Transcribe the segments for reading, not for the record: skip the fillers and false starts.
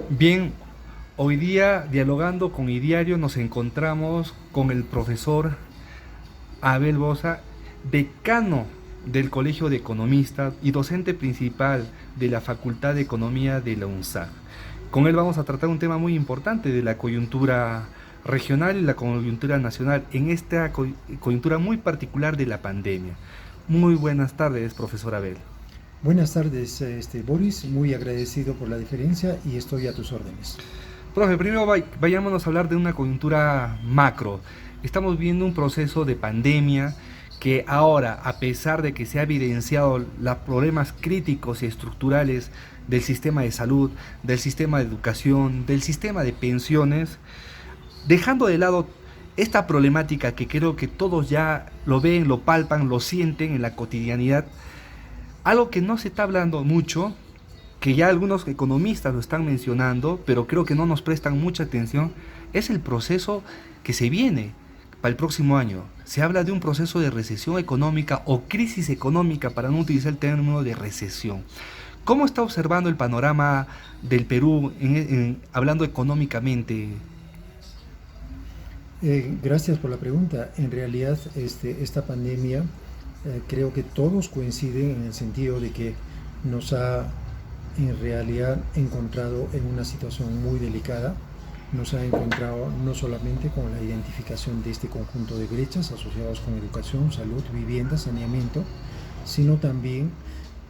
Bien, hoy día dialogando con IDIARIO nos encontramos con el profesor Abel Bosa, decano del Colegio de Economistas y docente principal de la Facultad de Economía de la UNSAG. Con él vamos a tratar un tema muy importante de la coyuntura regional y la coyuntura nacional en esta coyuntura muy particular de la pandemia. Muy buenas tardes, profesor Abel. Buenas tardes, Boris, muy agradecido por la diferencia y estoy a tus órdenes. Profe, primero vayámonos a hablar de una coyuntura macro. Estamos viendo un proceso de pandemia que ahora, a pesar de que se ha evidenciado los problemas críticos y estructurales del sistema de salud, del sistema de educación, del sistema de pensiones, dejando de lado esta problemática que creo que todos ya lo ven, lo palpan, lo sienten en la cotidianidad, algo que no se está hablando mucho, que ya algunos economistas lo están mencionando, pero creo que no nos prestan mucha atención, es el proceso que se viene para el próximo año. Se habla de un proceso de recesión económica o crisis económica, para no utilizar el término de recesión. ¿Cómo está observando el panorama del Perú hablando económicamente? Gracias por la pregunta. En realidad, esta pandemia, creo que todos coinciden en el sentido de que nos ha en realidad encontrado en una situación muy delicada. Nos ha encontrado no solamente con la identificación de este conjunto de brechas asociadas con educación, salud, vivienda, saneamiento, sino también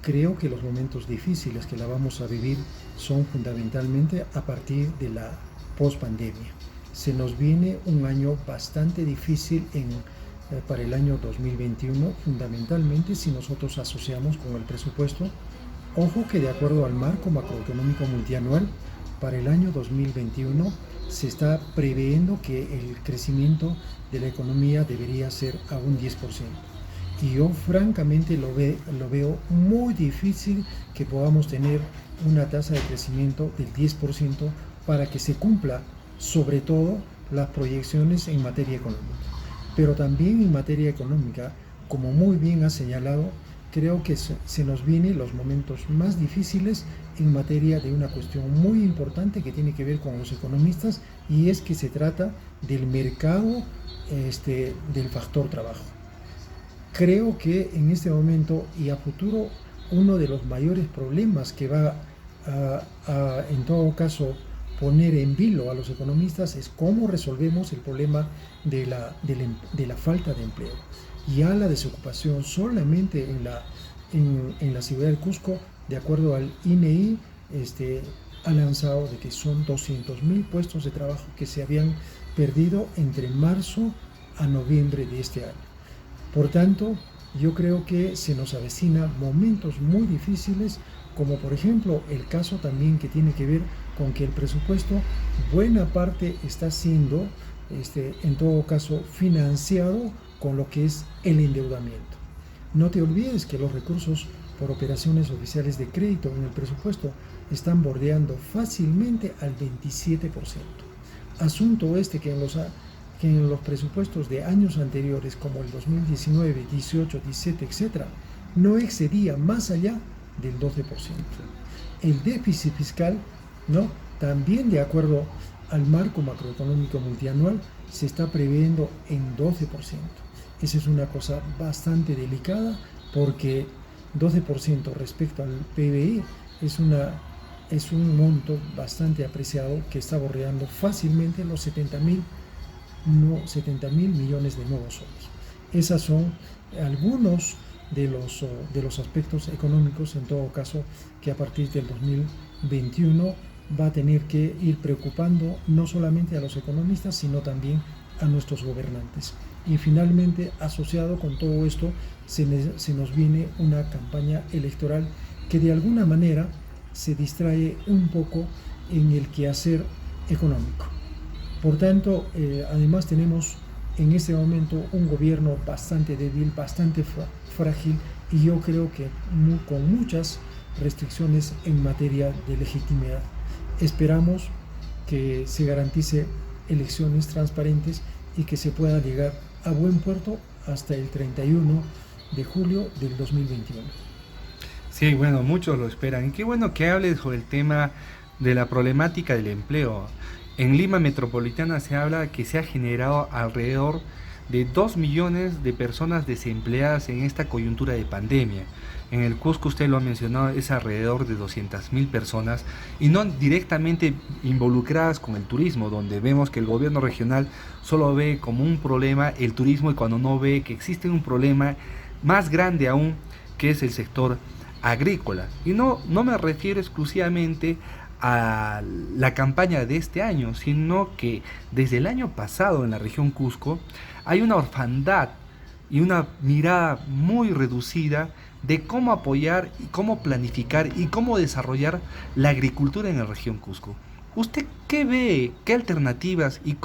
creo que los momentos difíciles que la vamos a vivir son fundamentalmente a partir de la pospandemia. Se nos viene un año bastante difícil para el año 2021, fundamentalmente si nosotros asociamos con el presupuesto. Ojo que de acuerdo al marco macroeconómico multianual, para el año 2021 se está previendo que el crecimiento de la economía debería ser a un 10%. Y yo francamente lo veo muy difícil que podamos tener una tasa de crecimiento del 10% para que se cumpla sobre todo las proyecciones en materia económica. Pero también en materia económica, como muy bien ha señalado, creo que se nos vienen los momentos más difíciles en materia de una cuestión muy importante que tiene que ver con los economistas, y es que se trata del mercado del factor trabajo. Creo que en este momento y a futuro uno de los mayores problemas que va en todo caso poner en vilo a los economistas es cómo resolvemos el problema de la falta de empleo. Ya la desocupación solamente en la ciudad del Cusco, de acuerdo al INEI, ha lanzado de que son 200.000 puestos de trabajo que se habían perdido entre marzo a noviembre de este año. Por tanto, yo creo que se nos avecina momentos muy difíciles, como por ejemplo el caso también que tiene que ver con que el presupuesto, buena parte está siendo, en todo caso, financiado con lo que es el endeudamiento. No te olvides que los recursos por operaciones oficiales de crédito en el presupuesto están bordeando fácilmente al 27%. Asunto que en los presupuestos de años anteriores, como el 2019, 18, 17, etc., no excedía más allá del 12%. El déficit fiscal, ¿no?, también de acuerdo al marco macroeconómico multianual, se está previendo en 12%. Esa es una cosa bastante delicada porque 12% respecto al PBI es un monto bastante apreciado que está bordeando fácilmente los 70.000 millones de nuevos soles. Esos son algunos de los aspectos económicos, en todo caso, que a partir del 2021 va a tener que ir preocupando no solamente a los economistas, sino también a nuestros gobernantes. Y finalmente, asociado con todo esto, se nos viene una campaña electoral que de alguna manera se distrae un poco en el quehacer económico. Por tanto, además tenemos en este momento un gobierno bastante débil, bastante frágil, y yo creo que con muchas restricciones en materia de legitimidad. Esperamos que se garantice elecciones transparentes y que se pueda llegar a buen puerto hasta el 31 de julio del 2021. Sí, bueno, muchos lo esperan. Y qué bueno que hables sobre el tema de la problemática del empleo. En Lima Metropolitana se habla que se ha generado alrededor de 2 millones de personas desempleadas en esta coyuntura de pandemia. En el Cusco, usted lo ha mencionado, es alrededor de 200.000 personas y no directamente involucradas con el turismo, donde vemos que el gobierno regional solo ve como un problema el turismo y cuando no ve que existe un problema más grande aún, que es el sector agrícola. Y no me refiero exclusivamente a la campaña de este año, sino que desde el año pasado en la región Cusco hay una orfandad y una mirada muy reducida de cómo apoyar y cómo planificar y cómo desarrollar la agricultura en la región Cusco. ¿Usted qué ve, qué alternativas y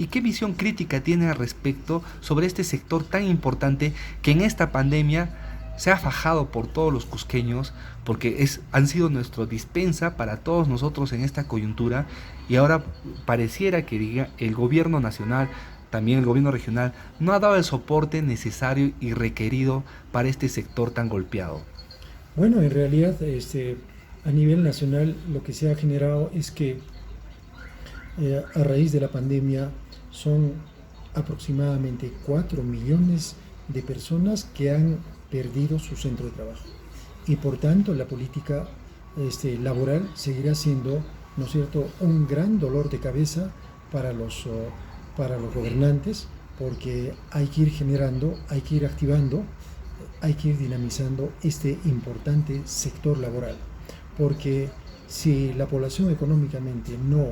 qué visión crítica tiene al respecto sobre este sector tan importante que en esta pandemia se ha fajado por todos los cusqueños porque han sido nuestra dispensa para todos nosotros en esta coyuntura y ahora pareciera que el gobierno nacional, también el gobierno regional, no ha dado el soporte necesario y requerido para este sector tan golpeado? Bueno, en realidad, a nivel nacional lo que se ha generado es que a raíz de la pandemia son aproximadamente 4 millones de personas que han perdido su centro de trabajo y por tanto la política laboral seguirá siendo, ¿no es cierto?, un gran dolor de cabeza para para los gobernantes, porque hay que ir generando, hay que ir activando, hay que ir dinamizando este importante sector laboral, porque si la población económicamente no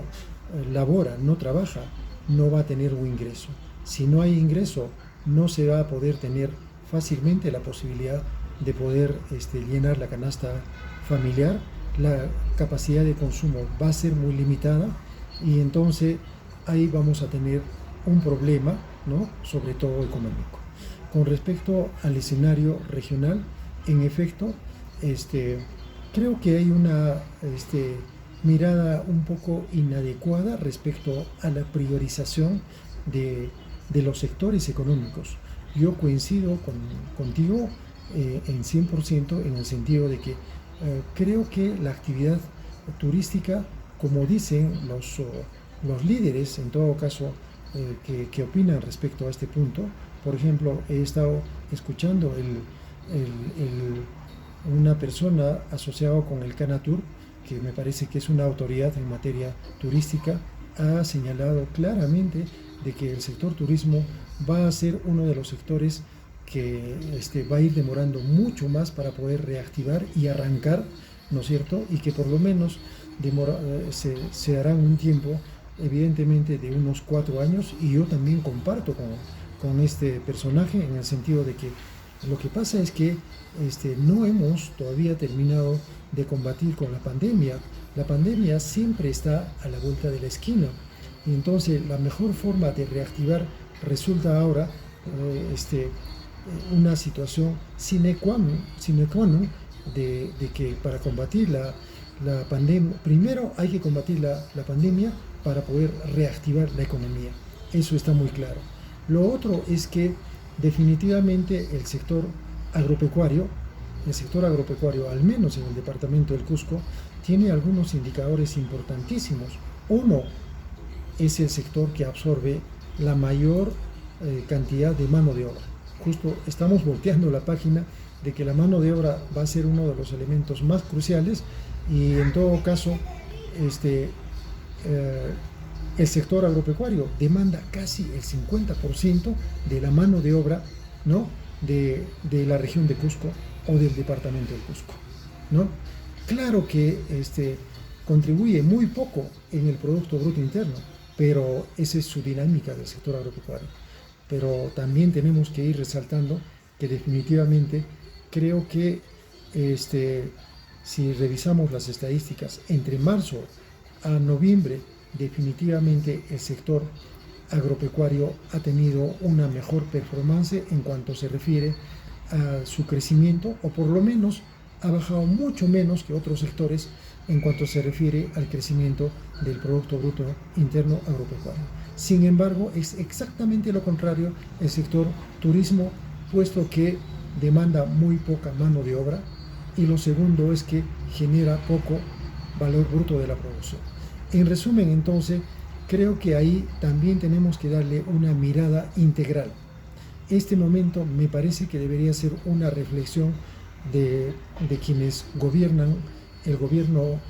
labora, no trabaja, no va a tener un ingreso. Si no hay ingreso, no se va a poder tener fácilmente la posibilidad de poder llenar la canasta familiar, la capacidad de consumo va a ser muy limitada y entonces ahí vamos a tener un problema, ¿no?, sobre todo económico. Con respecto al escenario regional, en efecto, creo que hay una mirada un poco inadecuada respecto a la priorización de los sectores económicos. Yo coincido contigo en 100% en el sentido de que creo que la actividad turística, como dicen los líderes, en todo caso, que opinan respecto a este punto, por ejemplo, he estado escuchando una persona asociada con el Canatur, que me parece que es una autoridad en materia turística, ha señalado claramente de que el sector turismo va a ser uno de los sectores que va a ir demorando mucho más para poder reactivar y arrancar, ¿no es cierto? Y que por lo menos se harán un tiempo, evidentemente, de unos 4 años, y yo también comparto con este personaje en el sentido de que lo que pasa es que no hemos todavía terminado de combatir con la pandemia. La pandemia siempre está a la vuelta de la esquina. Y entonces la mejor forma de reactivar resulta ahora una situación sine qua non de que para combatir la pandemia, primero hay que combatir la pandemia para poder reactivar la economía. Eso está muy claro. Lo otro es que definitivamente el sector agropecuario, al menos en el departamento del Cusco, tiene algunos indicadores importantísimos. Uno es el sector que absorbe la mayor cantidad de mano de obra. Justo estamos volteando la página de que la mano de obra va a ser uno de los elementos más cruciales y en todo caso el sector agropecuario demanda casi el 50% de la mano de obra, ¿no?, de la región de Cusco o del departamento del Cusco, ¿no? Claro que contribuye muy poco en el Producto Bruto Interno, pero esa es su dinámica del sector agropecuario. Pero también tenemos que ir resaltando que definitivamente creo que si revisamos las estadísticas entre marzo a noviembre, definitivamente el sector agropecuario ha tenido una mejor performance en cuanto se refiere a su crecimiento, o por lo menos ha bajado mucho menos que otros sectores en cuanto se refiere al crecimiento del Producto Bruto Interno agropecuario. Sin embargo, es exactamente lo contrario el sector turismo, puesto que demanda muy poca mano de obra, y lo segundo es que genera poco valor bruto de la producción. En resumen, entonces, creo que ahí también tenemos que darle una mirada integral. Este momento me parece que debería ser una reflexión de quienes gobiernan, el gobierno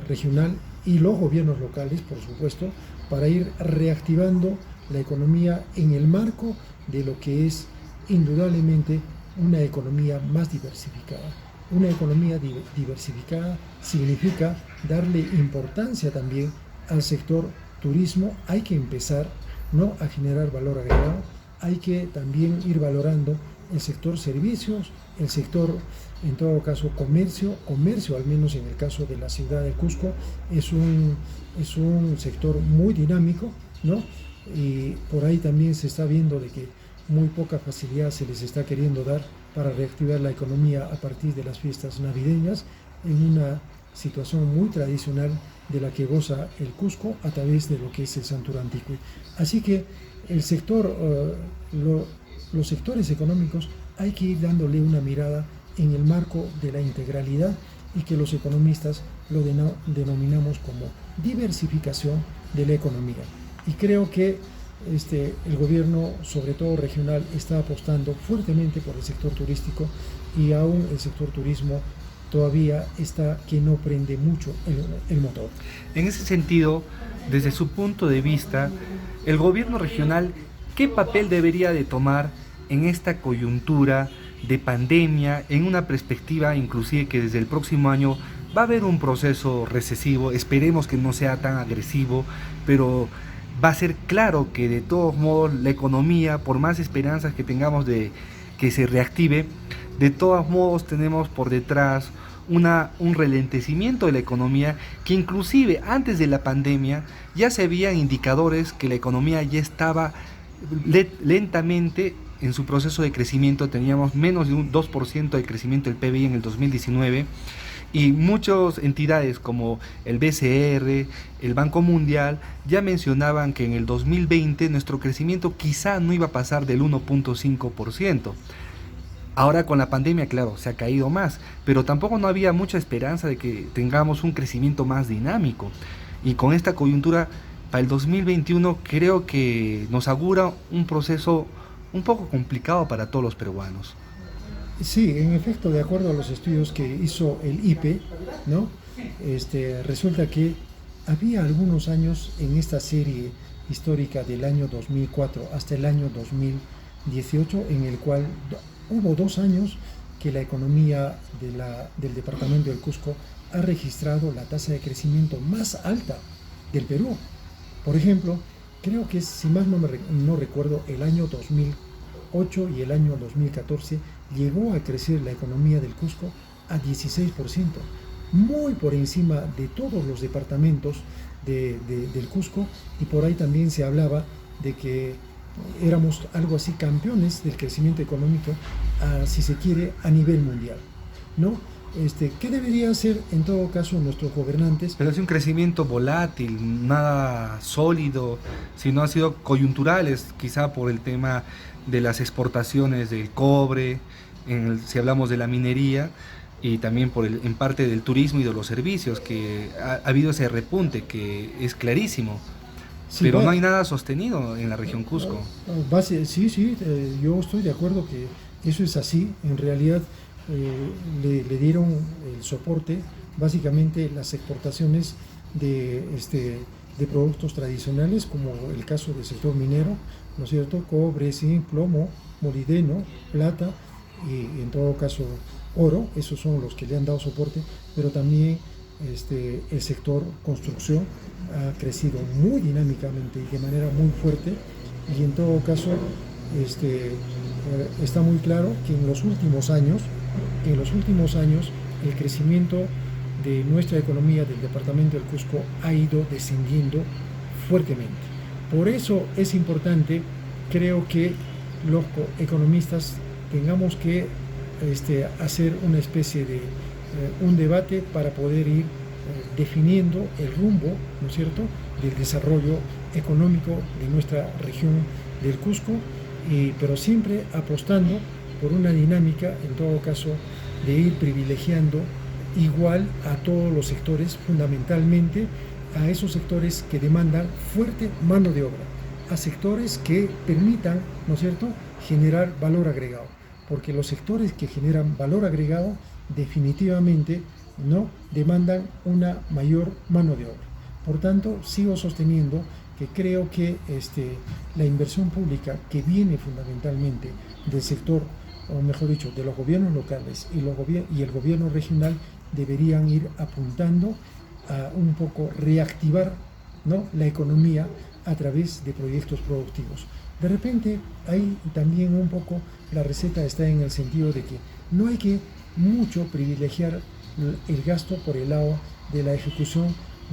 regional y los gobiernos locales, por supuesto, para ir reactivando la economía en el marco de lo que es indudablemente una economía más diversificada. Una economía diversificada significa darle importancia también al sector turismo. Hay que empezar, ¿no?, a generar valor agregado. Hay que también ir valorando el sector servicios, el sector, en todo caso, comercio, al menos en el caso de la ciudad de Cusco, es un sector muy dinámico, ¿no? Y por ahí también se está viendo de que muy poca facilidad se les está queriendo dar para reactivar la economía a partir de las fiestas navideñas, en una situación muy tradicional de la que goza el Cusco a través de lo que es el Santuario Antiqui. Así que el sector, los sectores económicos hay que ir dándole una mirada en el marco de la integralidad y que los economistas lo denominamos como diversificación de la economía. Y creo que el gobierno, sobre todo regional, está apostando fuertemente por el sector turístico, y aún el sector turismo todavía está que no prende mucho el motor. En ese sentido, desde su punto de vista, el gobierno regional, ¿qué papel debería de tomar en esta coyuntura de pandemia, en una perspectiva inclusive que desde el próximo año va a haber un proceso recesivo? Esperemos que no sea tan agresivo, pero va a ser claro que de todos modos la economía, por más esperanzas que tengamos de que se reactive, de todos modos tenemos por detrás un ralentecimiento de la economía, que inclusive antes de la pandemia ya se veían indicadores que la economía ya estaba lentamente en su proceso de crecimiento. Teníamos menos de un 2% de crecimiento del PBI en el 2019, y muchas entidades como el BCR, el Banco Mundial, ya mencionaban que en el 2020 nuestro crecimiento quizá no iba a pasar del 1.5%. Ahora con la pandemia, claro, se ha caído más, pero tampoco no había mucha esperanza de que tengamos un crecimiento más dinámico. Y con esta coyuntura, para el 2021 creo que nos augura un proceso un poco complicado para todos los peruanos. Sí, en efecto, de acuerdo a los estudios que hizo el IPE, ¿no? Resulta que había algunos años en esta serie histórica del año 2004 hasta el año 2018 en el cual hubo 2 años que la economía del departamento del Cusco ha registrado la tasa de crecimiento más alta del Perú. Por ejemplo, creo que, si más no recuerdo, el año 2008 y el año 2014 llegó a crecer la economía del Cusco a 16%, muy por encima de todos los departamentos del Cusco, y por ahí también se hablaba de que éramos algo así campeones del crecimiento económico, si se quiere, a nivel mundial, ¿no? ¿Qué deberían hacer en todo caso nuestros gobernantes? Pero es un crecimiento volátil, nada sólido, sino ha sido coyunturales, quizá por el tema de las exportaciones del cobre, si hablamos de la minería, y también en parte del turismo y de los servicios, que ha habido ese repunte que es clarísimo. Sí, pero no hay nada sostenido en la región Cusco. Sí, yo estoy de acuerdo que eso es así. En realidad le dieron el soporte básicamente las exportaciones de productos tradicionales, como el caso del sector minero, ¿no es cierto? Cobre, zinc, plomo, molibdeno, plata y en todo caso oro. Esos son los que le han dado soporte, pero también el sector construcción ha crecido muy dinámicamente y de manera muy fuerte, y en todo caso está muy claro que en los últimos años el crecimiento de nuestra economía del departamento del Cusco ha ido descendiendo fuertemente. Por eso es importante, creo, que los economistas tengamos que hacer una especie de un debate para poder ir definiendo el rumbo, ¿no es cierto?, del desarrollo económico de nuestra región del Cusco, pero siempre apostando por una dinámica, en todo caso, de ir privilegiando igual a todos los sectores, fundamentalmente a esos sectores que demandan fuerte mano de obra, a sectores que permitan, ¿no es cierto?, generar valor agregado, porque los sectores que generan valor agregado definitivamente no demandan una mayor mano de obra. Por tanto, sigo sosteniendo que creo que la inversión pública que viene fundamentalmente del sector, o mejor dicho, de los gobiernos locales y el gobierno regional, deberían ir apuntando a un poco reactivar, ¿no?, la economía a través de proyectos productivos. De repente, ahí también un poco la receta está en el sentido de que no hay que mucho privilegiar el gasto por el lado de la ejecución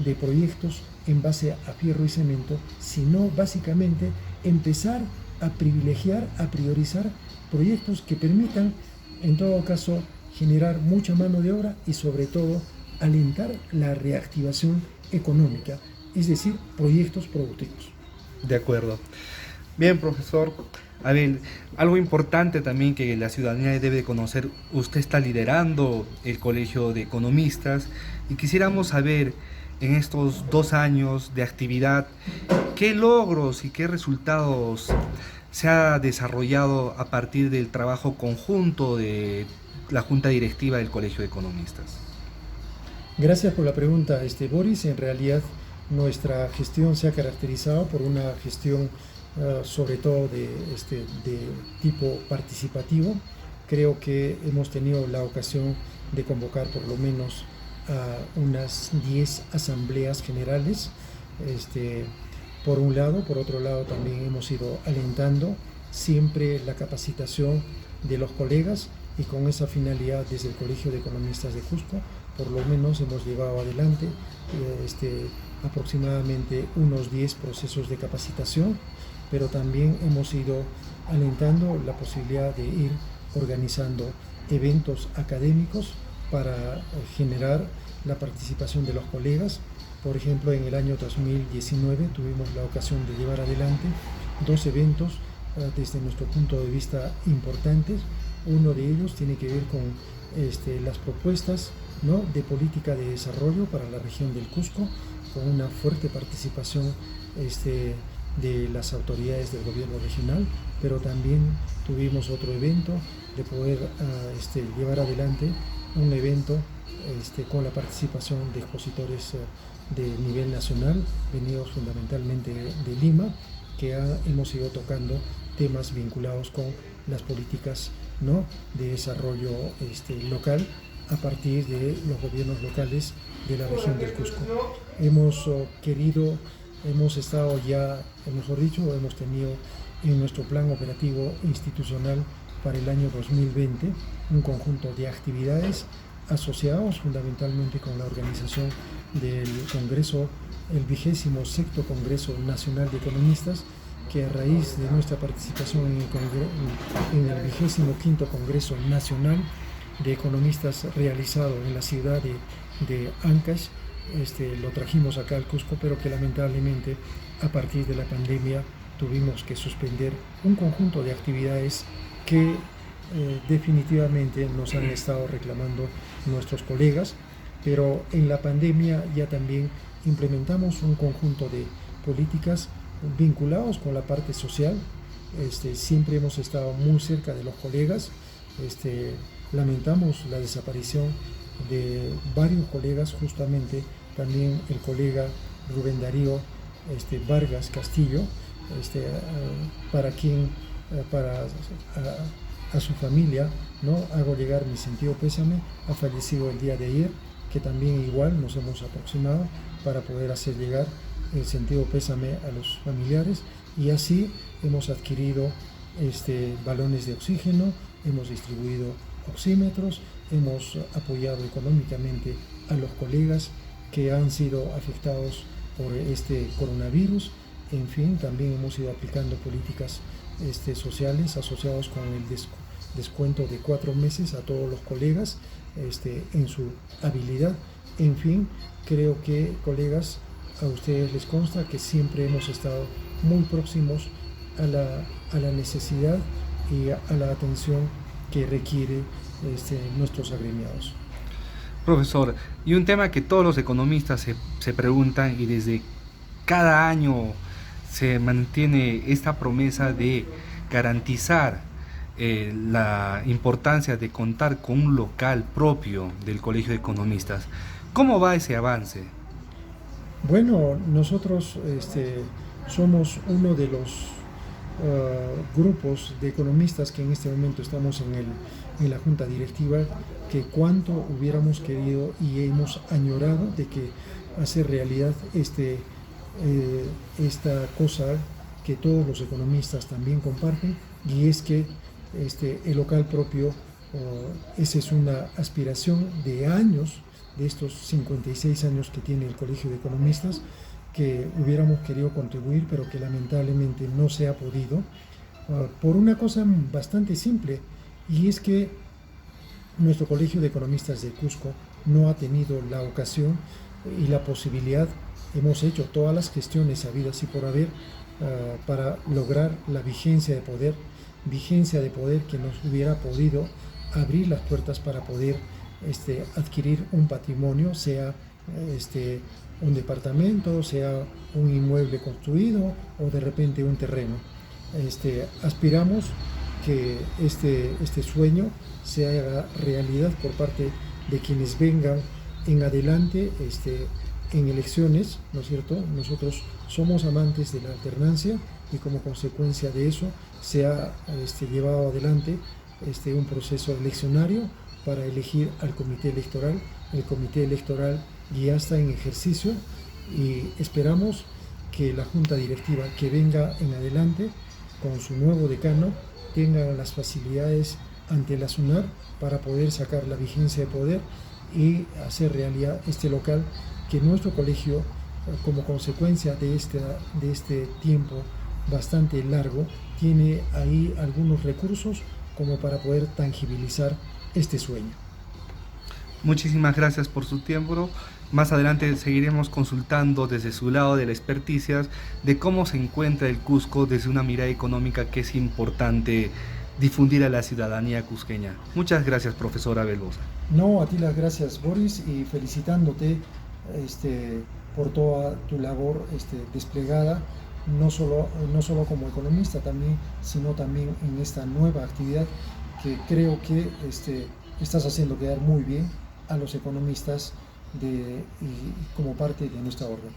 de proyectos en base a fierro y cemento, sino básicamente empezar a privilegiar, a priorizar proyectos que permitan, en todo caso, generar mucha mano de obra y sobre todo alentar la reactivación económica, es decir, proyectos productivos. De acuerdo. Bien, profesor. A ver, algo importante también que la ciudadanía debe conocer, usted está liderando el Colegio de Economistas y quisiéramos saber en estos 2 años de actividad, qué logros y qué resultados se ha desarrollado a partir del trabajo conjunto de la Junta Directiva del Colegio de Economistas. Gracias por la pregunta, Boris. En realidad, nuestra gestión se ha caracterizado por una gestión sobre todo de tipo participativo. Creo que hemos tenido la ocasión de convocar por lo menos a unas 10 asambleas generales, por un lado. Por otro lado, también hemos ido alentando siempre la capacitación de los colegas, y con esa finalidad desde el Colegio de Economistas de Cusco por lo menos hemos llevado adelante aproximadamente unos 10 procesos de capacitación, pero también hemos ido alentando la posibilidad de ir organizando eventos académicos para generar la participación de los colegas. Por ejemplo, en el año 2019 tuvimos la ocasión de llevar adelante 2 eventos desde nuestro punto de vista importantes. Uno de ellos tiene que ver con las propuestas, ¿no?, de política de desarrollo para la región del Cusco, con una fuerte participación de las autoridades del gobierno regional, pero también tuvimos otro evento de poder llevar adelante un evento con la participación de expositores de nivel nacional, venidos fundamentalmente de Lima, que hemos ido tocando temas vinculados con las políticas, ¿no?, de desarrollo local a partir de los gobiernos locales de la región del Cusco. Hemos estado ya, mejor dicho, hemos tenido en nuestro plan operativo institucional para el año 2020 un conjunto de actividades asociados fundamentalmente con la organización del Congreso, el 26º Congreso Nacional de Economistas, que a raíz de nuestra participación en el 25º Congreso Nacional de Economistas realizado en la ciudad de Ancash, lo trajimos acá al Cusco, pero que lamentablemente a partir de la pandemia tuvimos que suspender un conjunto de actividades que definitivamente nos han estado reclamando nuestros colegas, pero en la pandemia ya también implementamos un conjunto de políticas vinculados con la parte social. Siempre hemos estado muy cerca de los colegas. Lamentamos la desaparición de varios colegas, justamente también el colega Rubén Darío Vargas Castillo, a su familia, ¿no?, hago llegar mi sentido pésame. Ha fallecido el día de ayer, que también igual nos hemos aproximado para poder hacer llegar el sentido pésame a los familiares, y así hemos adquirido balones de oxígeno, hemos distribuido oxímetros, hemos apoyado económicamente a los colegas que han sido afectados por este coronavirus. En fin, también hemos ido aplicando políticas sociales asociados con el descuento de 4 meses a todos los colegas en su habilidad. En fin, creo que, colegas, a ustedes les consta que siempre hemos estado muy próximos a la necesidad y a la atención que requiere nuestros agremiados. Profesor, y un tema que todos los economistas se preguntan y desde cada año se mantiene esta promesa de garantizar la importancia de contar con un local propio del Colegio de Economistas. ¿Cómo va ese avance? Bueno, nosotros somos uno de los grupos de economistas que en este momento estamos en la junta directiva, que cuánto hubiéramos querido y hemos añorado de que hacer realidad esta cosa que todos los economistas también comparten, y es que el local propio, esa es una aspiración de años, de estos 56 años que tiene el Colegio de Economistas, que hubiéramos querido contribuir, pero que lamentablemente no se ha podido, por una cosa bastante simple, y es que nuestro Colegio de Economistas de Cusco no ha tenido la ocasión y la posibilidad. Hemos hecho todas las gestiones habidas y por haber para lograr la vigencia de poder que nos hubiera podido abrir las puertas para poder adquirir un patrimonio, sea un departamento, sea un inmueble construido o de repente un terreno. Aspiramos que este sueño se haga realidad por parte de quienes vengan en adelante en elecciones, ¿no es cierto? Nosotros somos amantes de la alternancia y como consecuencia de eso se ha llevado adelante un proceso eleccionario para elegir al comité electoral. El comité electoral ya está en ejercicio y esperamos que la junta directiva que venga en adelante con su nuevo decano tenga las facilidades ante la SUNAT para poder sacar la vigencia de poder y hacer realidad este local que nuestro colegio, como consecuencia de este tiempo bastante largo, tiene ahí algunos recursos como para poder tangibilizar este sueño. Muchísimas gracias por su tiempo. Más adelante seguiremos consultando desde su lado de la experticia de cómo se encuentra el Cusco desde una mirada económica que es importante difundir a la ciudadanía cusqueña. Muchas gracias, profesora Velosa. No, a ti las gracias, Boris, y felicitándote por toda tu labor desplegada, no solo como economista también, sino también en esta nueva actividad que creo que estás haciendo quedar muy bien a los economistas y como parte de nuestra orden.